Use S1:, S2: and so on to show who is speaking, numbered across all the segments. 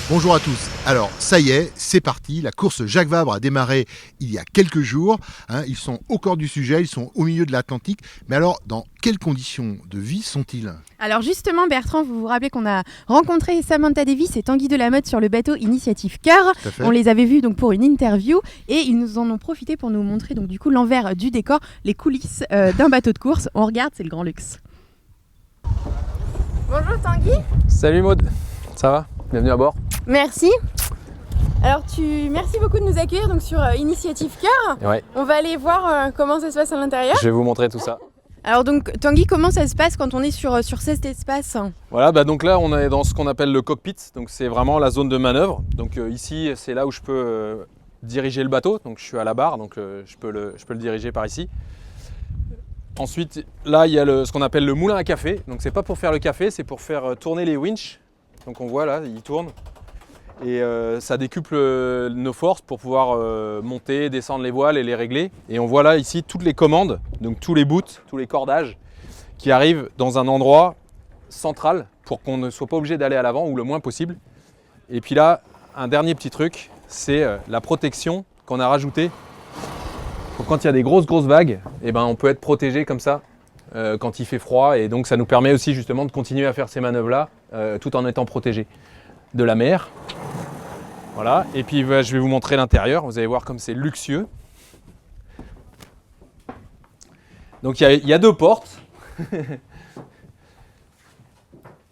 S1: Bonjour à tous. Alors, ça y est, c'est parti. La course Jacques Vabre a démarré il y a quelques jours. Ils sont au cœur du sujet, ils sont au milieu de l'Atlantique. Mais alors, dans quelles conditions de vie sont-ils ?
S2: Alors justement, Bertrand, vous vous rappelez qu'on a rencontré Samantha Davis et Tanguy Delamotte sur le bateau Initiative Cœur. On les avait vus donc pour une interview et ils nous en ont profité pour nous montrer donc du coup l'envers du décor, les coulisses d'un bateau de course. On regarde, c'est le grand luxe. Bonjour Tanguy.
S3: Salut Maud, ça va ? Bienvenue à bord.
S2: Merci. Alors merci beaucoup de nous accueillir donc sur Initiative Cœur.
S3: Ouais.
S2: On va aller voir comment ça se passe à l'intérieur.
S3: Je vais vous montrer tout ça.
S2: Alors donc Tanguy, comment ça se passe quand on est sur cet espace ?
S3: Voilà, donc là on est dans ce qu'on appelle le cockpit, donc c'est vraiment la zone de manœuvre. Donc ici c'est là où je peux diriger le bateau, donc je suis à la barre, donc je peux le diriger par ici. Ensuite là il y a ce qu'on appelle le moulin à café, donc c'est pas pour faire le café, c'est pour faire tourner les winches. Donc on voit là, il tourne et ça décuple nos forces pour pouvoir monter, descendre les voiles et les régler. Et on voit là ici toutes les commandes, donc tous les bouts, tous les cordages qui arrivent dans un endroit central pour qu'on ne soit pas obligé d'aller à l'avant ou le moins possible. Et puis là, un dernier petit truc, c'est la protection qu'on a rajoutée. Pour quand il y a des grosses vagues, on peut être protégé comme ça quand il fait froid. Et donc ça nous permet aussi justement de continuer à faire ces manœuvres-là tout en étant protégé de la mer. Voilà, et puis je vais vous montrer l'intérieur, vous allez voir comme c'est luxueux. Donc il y a deux portes.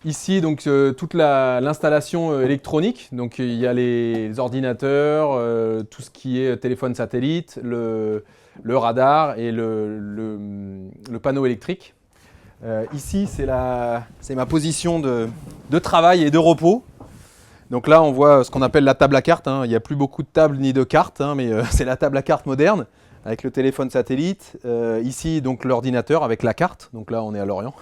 S3: Ici donc toute l'installation électronique, donc il y a les ordinateurs, tout ce qui est téléphone satellite, le radar et le panneau électrique. Ici c'est ma position de travail et de repos. Donc là, on voit ce qu'on appelle la table à cartes. Il n'y a plus beaucoup de tables ni de cartes, mais c'est la table à cartes moderne avec le téléphone satellite. Ici, donc l'ordinateur avec la carte. Donc là, on est à Lorient.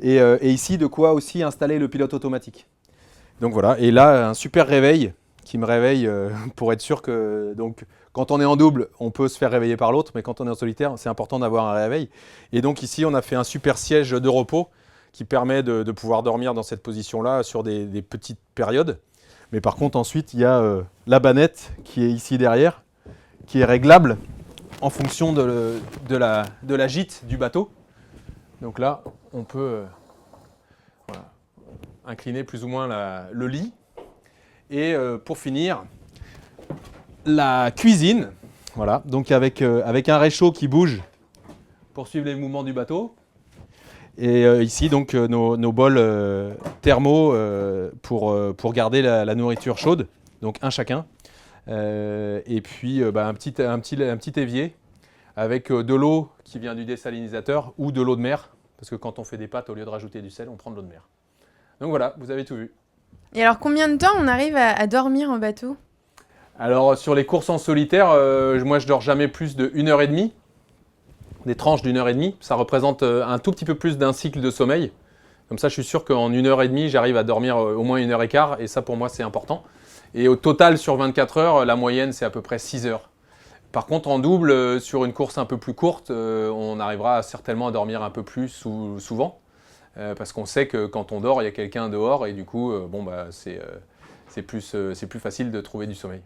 S3: et ici, de quoi aussi installer le pilote automatique. Donc voilà. Et là, un super réveil qui me réveille pour être sûr que donc, quand on est en double, on peut se faire réveiller par l'autre. Mais quand on est en solitaire, c'est important d'avoir un réveil. Et donc ici, on a fait un super siège de repos qui permet de pouvoir dormir dans cette position-là sur des petites périodes. Mais par contre, ensuite, il y a la bannette qui est ici derrière, qui est réglable en fonction de la gîte du bateau. Donc là, on peut incliner plus ou moins le lit. Et pour finir, la cuisine, voilà, donc avec un réchaud qui bouge pour suivre les mouvements du bateau. Et ici, donc, nos bols thermos pour garder la nourriture chaude, donc un chacun. Et puis, un petit évier avec de l'eau qui vient du désalinisateur ou de l'eau de mer. Parce que quand on fait des pâtes, au lieu de rajouter du sel, on prend de l'eau de mer. Donc voilà, vous avez tout vu.
S2: Et alors, combien de temps on arrive à dormir en bateau ?
S3: Alors, sur les courses en solitaire, moi, je dors jamais plus de 1h30. Des tranches d'1h30, ça représente un tout petit peu plus d'un cycle de sommeil. Comme ça, je suis sûr qu'en 1h30, j'arrive à dormir au moins 1h15, et ça, pour moi, c'est important. Et au total, sur 24 heures, la moyenne, c'est à peu près 6 heures. Par contre, en double, sur une course un peu plus courte, on arrivera certainement à dormir un peu plus souvent, parce qu'on sait que quand on dort, il y a quelqu'un dehors, et du coup, c'est plus facile de trouver du sommeil.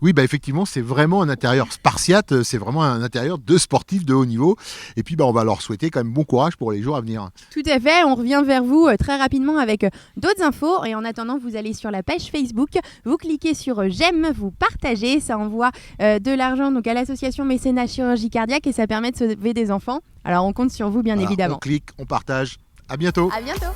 S1: Oui, effectivement, c'est vraiment un intérieur spartiate, c'est vraiment un intérieur de sportifs de haut niveau. Et puis, on va leur souhaiter quand même bon courage pour les jours à venir.
S2: Tout à fait, on revient vers vous très rapidement avec d'autres infos. Et en attendant, vous allez sur la page Facebook, vous cliquez sur j'aime, vous partagez, ça envoie de l'argent donc à l'association Mécénat Chirurgie Cardiaque et ça permet de sauver des enfants. Alors, on compte sur vous, bien évidemment.
S1: On clique, on partage. À bientôt.
S2: À bientôt.